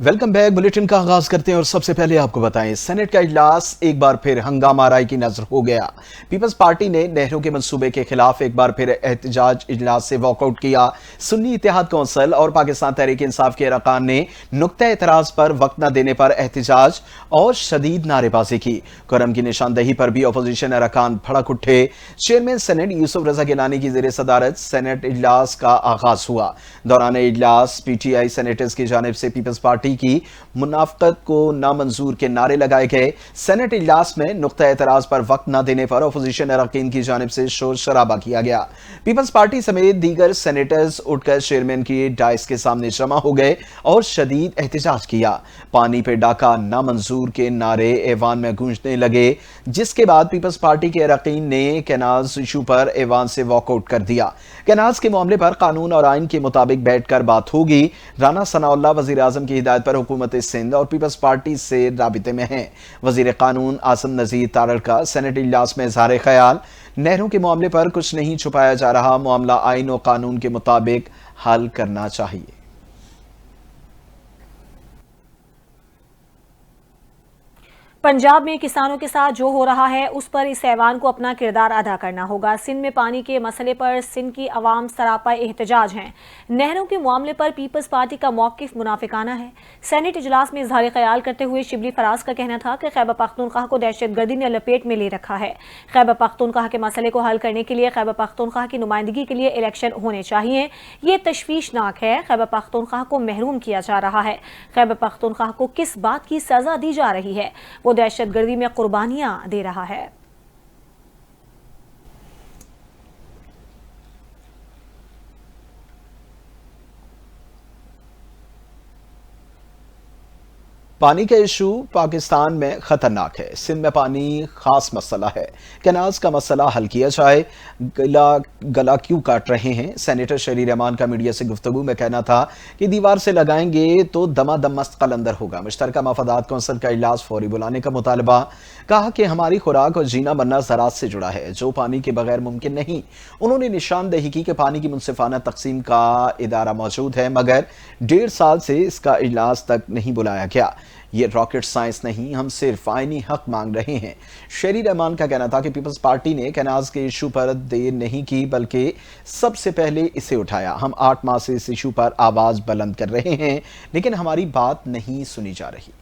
Welcome back. Bulletin का आगाज करते हैं और सबसे पहले आपको बताएं, सेनेट का इजलास एक बार फिर हंगामा आराई की नजर हो गया। पीपल्स पार्टी ने नहरों के मंसूबे के खिलाफ एक बार फिर एहतजाज इजलास से वॉकआउट किया। सुन्नी इत्तेहाद कौंसिल और पाकिस्तान तहरीक इंसाफ के अरकान ने नुक्ता एतराज पर वक्त न देने पर एहतजाज और शदीद नारेबाजी की। करम की निशानदही पर भी अपोजिशन अरकान भड़क उठे। चेयरमैन सेनेट यूसुफ रजा गिलानी की ज़ेर सदारत सेनेट इजलास का आगाज हुआ। दौरान इजलास पीटीआई सेनेटर्स की जानिब से पीपल्स पार्टी की मुनाफकत को नामंजूर के नारे लगाए गए। सेनेट इजलास में नुक्ता एतराज पर वक्त न देने पर अपोजिशन अरकान की जानिब से शोर शराबा किया गया। पीपल्स पार्टी समेत दीगर सेनेटर्स उठकर चेयरमैन की डाइस के सामने जमा हो गए और शदीद एहतजाज किया। पानी पे डाका नामंजूर के नारे ऐवान में गूंजने लगे, जिसके बाद पीपल्स पार्टी के अरकान ने कैनाज इशू पर ऐवान से वॉकआउट कर दिया। कैनाज के मामले पर कानून और आइन के मुताबिक बैठकर बात होगी। राना सनाउल्लाह वजीर आजम की हिदायत पर हुकूमत सिंध और पीपल्स पार्टी से राबिते में हैं। वजीर कानून आसिम नजीर तारड़ का सेनेट इजलास में इज़हार ख्याल, नहरों के मामले पर कुछ नहीं छुपाया जा रहा, मामला आइन और कानून के मुताबिक हल करना चाहिए। पंजाब में किसानों के साथ जो हो रहा है उस पर इस ऐवान को अपना किरदार अदा करना होगा। सिंध में पानी के मसले पर सिंध की अवाम सरापा एहतजाज हैं। नहरों के मामले पर पीपल्स पार्टी का मौकिफ मुनाफिकाना है। सेनेट इजलास में इज़हार ख्याल करते हुए शिबली फराज का कहना था कि खैबर पख्तूनख्वा को दहशतगर्दी ने लपेट में ले रखा है। खैबर पख्तूनख्वा के मसले को हल करने के लिए खैबर पख्तूनख्वा की नुमाइंदगी के लिए इलेक्शन होने चाहिए। ये तशवीशनाक है। खैबर पख्तूनख्वा को महरूम किया जा रहा है। खैबर पख्तूनख्वा को किस बात की सजा दी जा रही है? वो दहशतगर्दी में कुर्बानियां दे रहा है। पानी का इशू पाकिस्तान में खतरनाक है। सिंध में पानी खास मसला है। कैनाज का मसला हल किया जाए। गला क्यों काट रहे हैं? सेनेटर शरीर रहमान का मीडिया से गुफ्तगू में कहना था कि दीवार से लगाएंगे तो दमादम मस्त कलंदर होगा। मुश्तरका मफादात कौंसिल का इजलास फौरी बुलाने का मुतालबा। कहा कि हमारी खुराक और जीना बनना ज़राअत से जुड़ा है, जो पानी के बगैर मुमकिन नहीं। उन्होंने निशानदेही की कि पानी की मुनसिफाना तकसीम का इदारा मौजूद है, मगर 1.5 साल से इसका इजलास तक नहीं बुलाया गया। ये रॉकेट साइंस नहीं, हम सिर्फ आईनी हक मांग रहे हैं। शरीर रहमान का कहना था कि पीपल्स पार्टी ने कैनाज के इशू पर देर नहीं की, बल्कि सबसे पहले इसे उठाया। हम 8 माह से इस इशू पर आवाज बुलंद कर रहे हैं, लेकिन हमारी बात नहीं सुनी जा रही।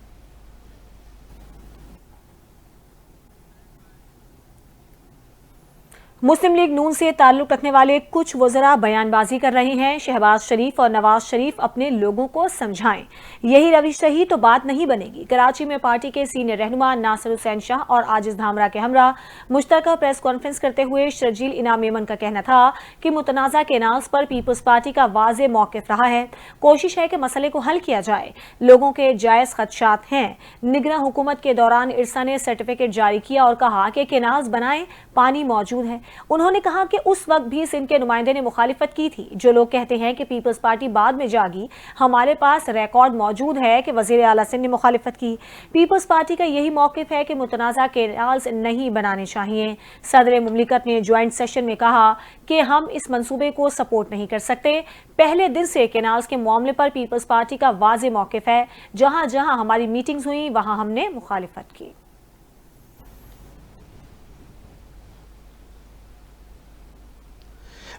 मुस्लिम लीग नून से ताल्लुक रखने वाले कुछ वज़रा बयानबाजी कर रहे हैं। शहबाज शरीफ और नवाज शरीफ अपने लोगों को समझाएं। यही रविश रही तो बात नहीं बनेगी। कराची में पार्टी के सीनियर रहनुमा नासिर हुसैन शाह और आजिज धामरा के हमरा मुश्तरका प्रेस कॉन्फ्रेंस करते हुए शर्जील इनाम मेमन का कहना था कि मुतनाज़ा केनाज पर पीपल्स पार्टी का वाज़े मौक़िफ़ रहा है। कोशिश है कि मसले को हल किया जाए। लोगों के जायज़ खदशात हैं। निगरां हुकूमत के दौरान इरसा ने सर्टिफिकेट जारी किया और कहा कि केनाज बनाएं, पानी मौजूद है। उन्होंने कहा कि उस वक्त भी सिंध के नुमाइंदे ने मुखालिफत की थी। जो लोग कहते हैं कि पीपल्स पार्टी बाद में जागी, हमारे पास रिकॉर्ड मौजूद है कि वजीर आला सिंध ने मुखालिफत की। पीपल्स पार्टी का यही मौकिफ है कि मुतनाज़ा कैनाल्स नहीं बनाने चाहिए। सदर मुमलिकत ने ज्वाइंट सेशन में कहा कि हम इस मंसूबे को सपोर्ट नहीं कर सकते। पहले दिन से कैनाल्स के मामले पर पीपल्स पार्टी का वाज़े मौकिफ है। जहां जहां हमारी मीटिंग्स हुई वहां हमने मुखालिफत की।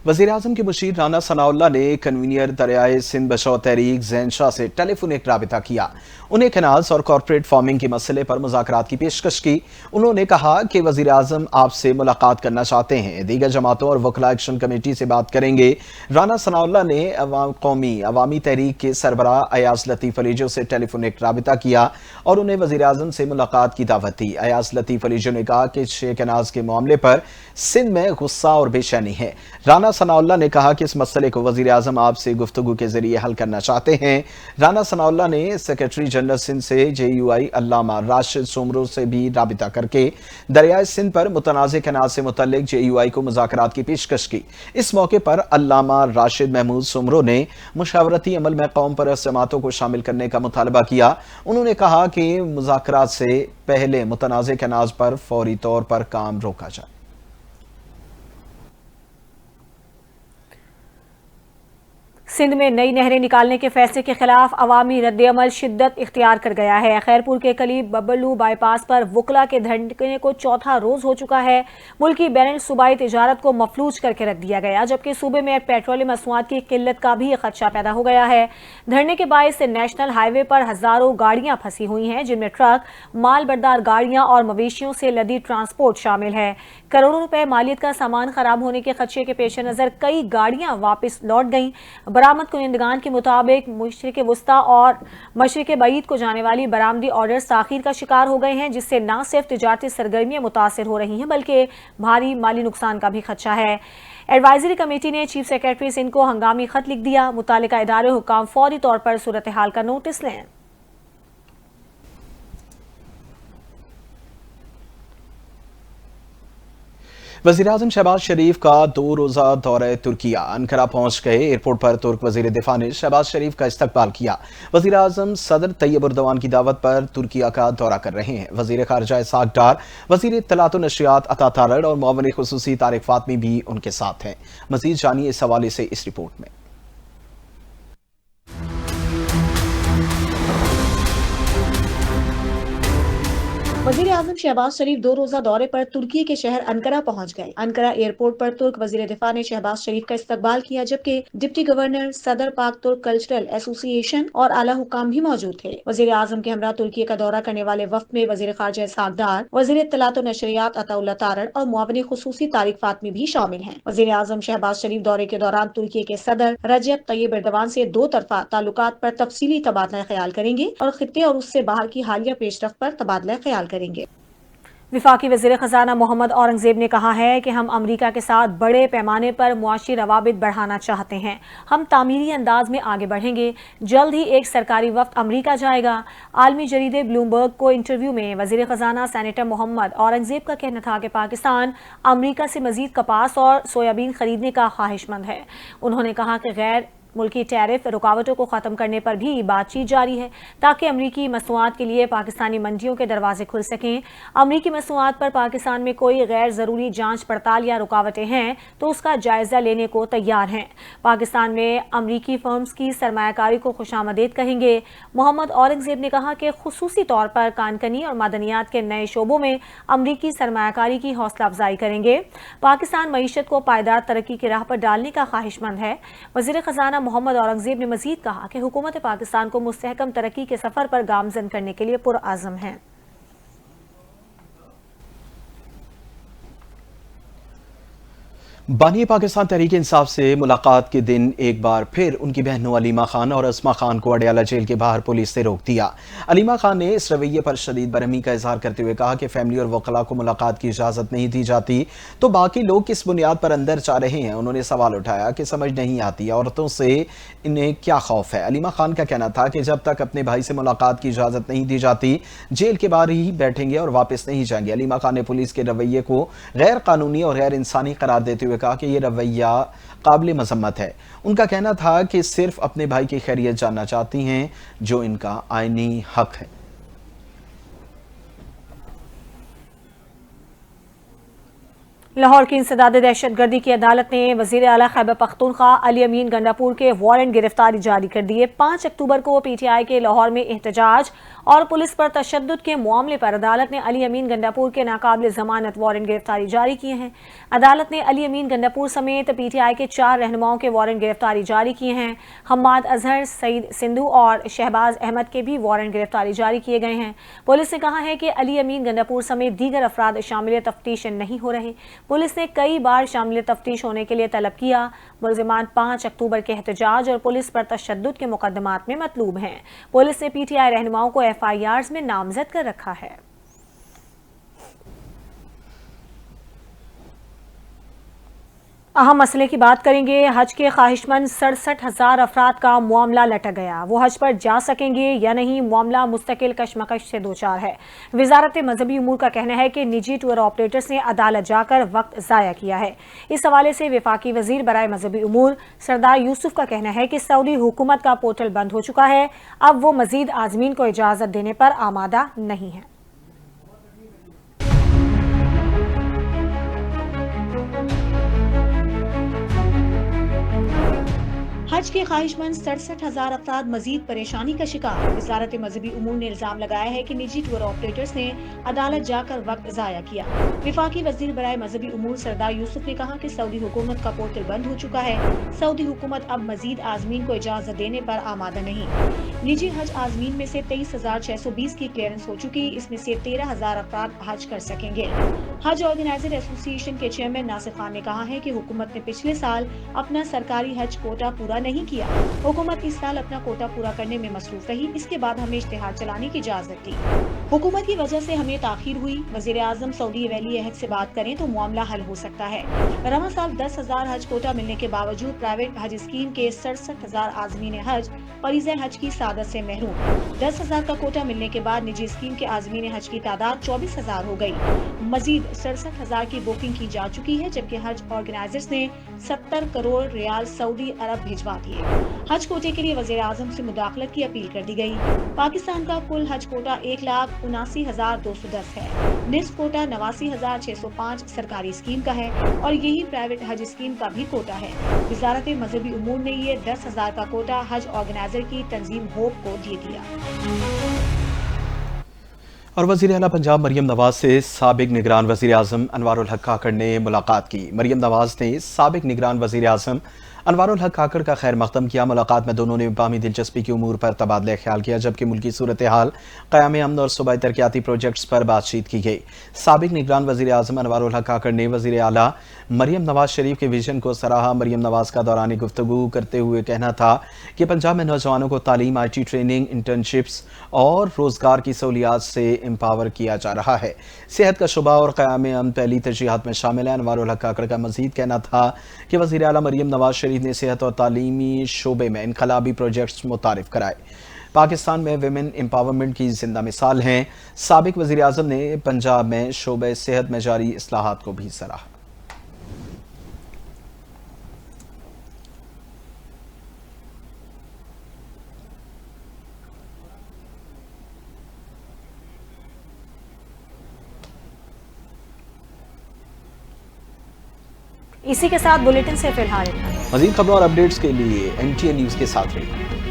वज़ीर आज़म के मुशीर राना सनाउल्लाह ने कन्वीनियर दरियाए सिंध बचाओ तहरीक ज़ैन शाह से टेलीफोनिक राबिता किया। उन्हें कैनाल्स और कॉर्पोरेट फार्मिंग के मसले पर मुज़ाकरात की पेशकश की। उन्होंने कहा कि वज़ीर आज़म आपसे मुलाकात करना चाहते हैं। दीगर जमातों और वकला एक्शन कमेटी से बात करेंगे। राना सनाउल्लाह ने कौमी अवामी तहरीक के सरबराह अयाज लतीफ़ अली जो से टेलीफोनिक राबिता किया और उन्हें वज़ीर आज़म से मुलाकात की दावत दी। अयाज लतीफ़ अली जो ने कहा कि शेख कैनाज के मामले पर सिंध में गुस्सा और बेचैनी है। राना सनाउल्लाह ने कहा कि इस मसले को वज़ीर आज़म आपसे गुफ्तगू के जरिए हल करना चाहते हैं। राना सनाउल्लाह ने सेक्रेटरी जनरल सिंध से JUI अल्लामा राशिद सोमरो से भी राबिता करके दरियाए सिंध पर मुतनाज़ कैनाल से मुतल्लिक JUI को मुज़ाकरात की पेशकश की। इस मौके पर अल्लामा राशिद महमूद सोमरो ने मुशावरती अमल में कौम परस्त जमातों को शामिल करने का मुतालबा किया। उन्होंने कहा कि मुज़ाकरात से पहले मुतनाज़ कैनाल पर फौरी तौर पर काम रोका जाए। सिंध में नई नहरें निकालने के फैसले के खिलाफ अवामी रद्द-ए-अमल शिद्दत इख्तियार कर गया है। खैरपुर के करीब बबलू बाईपास पर वुकला के धरने को चौथा रोज हो चुका है। मुल्की बैन सूबाई तिजारत को मफलूज करके रख दिया गया, जबकि सूबे में पेट्रोलियम मसनूआत की किल्लत का भी खदशा पैदा हो गया है। धरने के बायस नेशनल हाईवे पर हजारों गाड़ियां फंसी हुई हैं, जिनमें ट्रक, माल बरदार गाड़ियां और मवेशियों से लदी ट्रांसपोर्ट शामिल है। करोड़ों रुपए मालियत का सामान खराब होने के खदशे के पेश नजर कई गाड़ियां वापस लौट गईं। बरामद कुनिंदगान के मुताबिक मशरिक वस्ता और मशरिक बईद को जाने वाली बरामदी ऑर्डर्स ताखीर का शिकार हो गए हैं, जिससे न सिर्फ तिजारती सरगर्मियां मुतासर हो रही हैं बल्कि भारी माली नुकसान का भी खदशा है। एडवाइजरी कमेटी ने चीफ सेक्रेटरी सिंध को हंगामी खत लिख दिया। मुतालिका इदारे हुक्काम फौरी तौर पर सूरत हाल का नोटिस लें। वज़ीर-ए-आज़म शहबाज शरीफ का 2 रोज़ा दौरे तुर्किया अनकरा पहुंच गए। एयरपोर्ट पर तुर्क वज़ीर दिफा ने शहबाज शरीफ का इस्तकबाल किया। वज़ीर-ए-आज़म सदर तैयब उर्दवान की दावत पर तुर्किया का दौरा कर रहे हैं। वज़ीर ख़ारिजा इसहाक डार, वज़ीर इत्तलात व नशरियात अता तारड़ और मुअव्विन ख़ुसूसी तारिक फ़ातमी भी उनके साथ हैं। मज़ीद जानिए इस हवाले से इस रिपोर्ट में। वज़ीर-ए-आज़म शहबाज शरीफ 2 रोज़ा दौरे पर तुर्की के शहर अनकरा पहुंच गए। अनकरा एयरपोर्ट पर तुर्क वज़ीर दिफा ने शहबाज शरीफ का इस्तकबाल किया, जबकि डिप्टी गवर्नर, सदर पाक तुर्क कल्चरल एसोसिएशन और आला हुकाम भी मौजूद थे। वज़ीर-ए-आज़म के हमरा तुर्की का दौरा करने वाले वफ्द में वज़ीर ख़ारिजा इसहाक डार, वज़ीर इत्तलात व नशरियात अता तारड़ और मुअव्विन ख़ुसूसी तारिक फ़ातमी भी शामिल हैं। वज़ीर-ए-आज़म शहबाज शरीफ दौरे के दौरान तुर्की के सदर रजब तैयब एर्दोगान से 2 तरफ़ा ताल्लुकात पर तफसीली तबादला ख्याल करेंगे और खित्ते और उससे बाहर की हालिया पेशरफ्त पर तबादला ख्याल करेंगे। विफाकी वज़ीर ख़ज़ाना मोहम्मद औरंगज़ेब ने कहा है कि हम अमरीका के साथ बड़े पैमाने पर मुआशी रवाबित बढ़ाना चाहते हैं। हम तामीरी अंदाज में आगे बढ़ेंगे। जल्द ही एक सरकारी वफ़द अमरीका जाएगा। आलमी जरीदे ब्लूमबर्ग को इंटरव्यू में वज़ीर ख़ज़ाना सेनेटर मोहम्मद औरंगज़ेब का कहना था कि पाकिस्तान अमरीका से मज़ीद कपास और सोयाबीन खरीदने का ख्वाहिशमंद है। उन्होंने कहा कि गैर मुल्की टैरिफ रुकावटों को ख़त्म करने पर भी बातचीत जारी है, ताकि अमरीकी मसनूआत के लिए पाकिस्तानी मंडियों के दरवाजे खुल सकें। अमरीकी मसनूआत पर पाकिस्तान में कोई गैर ज़रूरी जांच पड़ताल या रुकावटें हैं तो उसका जायज़ा लेने को तैयार हैं। पाकिस्तान में अमरीकी फर्म्स की सरमायाकारी को खुशामदीद कहेंगे। मोहम्मद औरंगज़ेब ने कहा कि खुसूसी तौर पर कानकनी और मादनियात के नए शोबों में अमरीकी सरमायाकारी की हौसला अफजाई करेंगे। पाकिस्तान मईशत को पायदार तरक्की की राह पर डालने का ख्वाहिशमंद है। वज़ीर ख़ज़ाना मोहम्मद औरंगज़ेब ने मज़ीद कहा कि हुकूमत पाकिस्तान को मुस्तहकम तरक्की के सफ़र पर गामज़न करने के लिए पुरअज़्म है। बानी पाकिस्तान तहरीक इंसाफ से मुलाकात के दिन एक बार फिर उनकी बहनों अलीमा खान और अस्मा खान को अडयाला जेल के बाहर पुलिस ने रोक दिया। अलीमा खान ने इस रवैये पर शदीद बरहमी का इजहार करते हुए कहा कि फैमिली और वकला को मुलाकात की इजाज़त नहीं दी जाती तो बाकी लोग किस बुनियाद पर अंदर जा रहे हैं। उन्होंने सवाल उठाया कि समझ नहीं आती औरतों से इन्हें क्या खौफ है। अलीमा खान का कहना था कि जब तक अपने भाई से मुलाकात की इजाज़त नहीं दी जाती जेल के बाहर ही बैठेंगे और वापस नहीं जाएंगे। अलीमा खान ने पुलिस के रवैये को गैर कानूनी और गैर इंसानी करार देते हुए कहा कि यह रवैया काबिल मजम्मत है। उनका कहना था कि सिर्फ अपने भाई की खैरियत जानना चाहती हैं, जो इनका आईनी हक है। लाहौर की इंसदाद दहशतगर्दी की अदालत ने वज़ीर आला खैबर पख्तूनख्वा अली अमीन गंडापुर के वारंट गिरफ्तारी जारी कर दिए। 5 अक्टूबर को पीटीआई के लाहौर में एहतजाज और पुलिस पर तशद्दुद के मामले पर अदालत ने अली अमीन गंडापुर के नाकाबिल जमानत वारंट गिरफ्तारी जारी किए हैं। अदालत ने अली अमीन गंडापुर समेत पीटीआई के 4 रहनुमाओं के वारंट गिरफ्तारी जारी किए हैं। हम्माद अजहर, सईद सिंधु और शहबाज अहमद के भी वारंट गिरफ्तारी जारी किए गए हैं। पुलिस ने कहा है कि अली अमीन गंडापुर समेत दीगर अफराद शामिल तफ्तीश नहीं हो रहे। पुलिस ने कई बार शामिल तफ्तीश होने के लिए तलब किया। मुलजिमान 5 अक्टूबर के एहतजाज और पुलिस पर तशद्दुद के मुकदमात में मतलूब हैं। पुलिस ने पीटीआई रहनुमाओं को एफआईआर्स में नामजद कर रखा है। अहम मसले की बात करेंगे। हज के ख्वाहिशमंद 67,000 अफराद का मामला लटक गया। वो हज पर जा सकेंगे या नहीं, मामला मुस्तकिल कशमकश से दो चार है। वजारत मजहबी उमूर का कहना है कि निजी टूर ऑपरेटर्स ने अदालत जाकर वक्त ज़ाया किया है। इस हवाले से वफाकी वजीर बराए मजहबी उमूर सरदार यूसुफ का कहना है कि सऊदी हुकूमत का पोर्टल बंद हो चुका है। अब वो मजीद आजमीन को इजाज़त देने पर आमादा नहीं है। हज के ख्वाहिशमंद 67,000 अफराद मजीद परेशानी का शिकार। वजारत मजहबी उमूर ने इल्जाम लगाया है कि निजी टूर ऑपरेटर्स ने अदालत जाकर वक्त जाया किया। विफाकी वजीर बराए मजहबी उमूर सरदार यूसुफ ने कहा कि सऊदी हुकूमत का पोर्टल बंद हो चुका है। सऊदी हुकूमत अब मजीद आजमीन को इजाजत देने पर आमादा नहीं। निजी हज आजमीन में से 23,620 की क्लियरेंस हो चुकी, इसमें से 13,000 अफराद हज कर सकेंगे। हज ऑर्गेनाइजर एसोसिएशन के चेयरमैन नासिर खान ने कहा है कि हुकूमत ने पिछले साल अपना सरकारी हज कोटा पूरा नहीं किया। हुकूमत इस साल अपना कोटा पूरा करने में मसरूफ रही, इसके बाद हमें इश्तिहार चलाने की इजाजत दी। हुकूमत की वजह से हमें ताखीर हुई। वजीर आजम सऊदी वली अहद से बात करें तो मामला हल हो सकता है। रवां साल 10,000 हज कोटा मिलने के बावजूद प्राइवेट हज स्कीम के 67,000 आजमीन हज फरीज़े हज की सादत से महरूम। 10,000 का कोटा मिलने के बाद निजी स्कीम के आजमीन हज की तादाद 24,000 हो गई। मजीद 67,000 की बुकिंग की जा चुकी है, जबकि हज ऑर्गेनाइजर्स ने 70 करोड़ रियाल सऊदी अरब भिजवा दिए। हज कोटे के लिए वजीर आजम से मुदाखलत की अपील कर दी गई। पाकिस्तान का कुल हज कोटा 1,79,210 है। निस्फ कोटा 89,605 सरकारी स्कीम का है और यही प्राइवेट हज स्कीम का भी कोटा है। वजारत मजहबी उमूर ने ये 10,000 का कोटा हज ऑर्गेनाइजर की तंजीम होप को दे दिया। और वज़ीर आला पंजाब मरियम नवाज से साबिक निगरान वज़ीर आज़म अनवारुल हक काकड़ ने मुलाकात की। मरियम नवाज ने साबिक निगरान वज़ीर आज़म अनवारुल हक काकड़ का खैर मकदम किया। मुलाकात में दोनों ने बामी दिलचस्पी की उमूर पर तबादला ख्याल किया, जबकि मुल्की सूरत हाल, क़याम अमन और सूबाई तरक्याती प्रोजेक्ट्स पर बातचीत की गई। साबिक निगरान वज़ीर आज़म अनवारुल हक काकड़ ने वज़ीर आला मरियम नवाज शरीफ के विजन को सराहा। मरियम नवाज का दौरान गुफ्तगू करते हुए कहना था कि पंजाब में नौजवानों को तालीम, IT ट्रेनिंग, इंटर्नशिप्स और रोजगार की सहूलियात से एम्पावर किया जा रहा है। सेहत का शुबा और क़याम अमन पहली तरजीहात में शामिल है। अनवारुल हक काकड़ का मजीद कहना था कि वज़ीर आला मरियम नवाज शरीफ ने सेहत और तालीमी शोबे में इनकलाबी प्रोजेक्ट्स मुतारिफ कराए। पाकिस्तान में विमेन एम्पावरमेंट की जिंदा मिसाल हैं। साबिक वज़ीर आज़म ने पंजाब में शोबे सेहत में जारी इस्लाहात को भी सराहा। इसी के साथ बुलेटिन से फिलहाल इतना। मज़ीद खबरों और अपडेट्स के लिए NTA न्यूज़ के साथ रहिए।